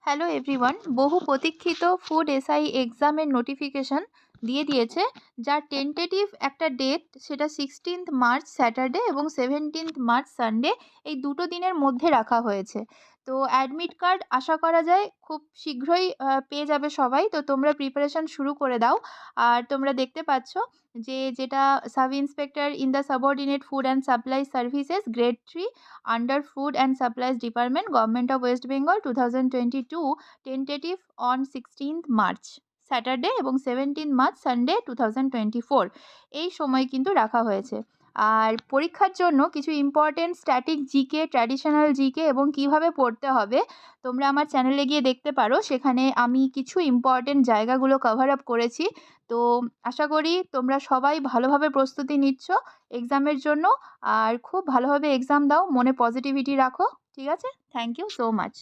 Hello everyone, বহু প্রতীক্ষিত food SI এক্সামের নোটিফিকেশন দিয়ে দিয়েছে, যার টেন্টেটিভ একটা ডেট সেটা 16th মার্চ স্যাটারডে এবং 17th মার্চ সানডে, এই দুটো দিনের মধ্যে রাখা হয়েছে। তো অ্যাডমিট কার্ড আশা করা যায় খুব শীঘ্রই পেয়ে যাবে সবাই। তো তোমরা প্রিপারেশন শুরু করে দাও। আর তোমরা দেখতে পাচ্ছ যেটা sub inspector in the subordinate food and supply services grade 3 under food and supplies department government of West Bengal 2022, tentative on 16th March Saturday এবং 17th মার্চ সানডে 2024, এই সময় কিন্তু রাখা হয়েছে। আর পরীক্ষার জন্য কিছু important static GK, traditional GK এবং কিভাবে পড়তে হবে তোমরা আমার চ্যানেলে গিয়ে দেখতে পারো। সেখানে আমি কিছু ইম্পর্টেন্ট জায়গাগুলো কভার আপ করেছি। তো আশা করি তোমরা সবাই ভালোভাবে প্রস্তুতি নিচ্ছ এক্সামের জন্য। আর খুব ভালোভাবে এক্সাম দাও, মনে পজিটিভিটি রাখো। ঠিক আছে? Thank you so much.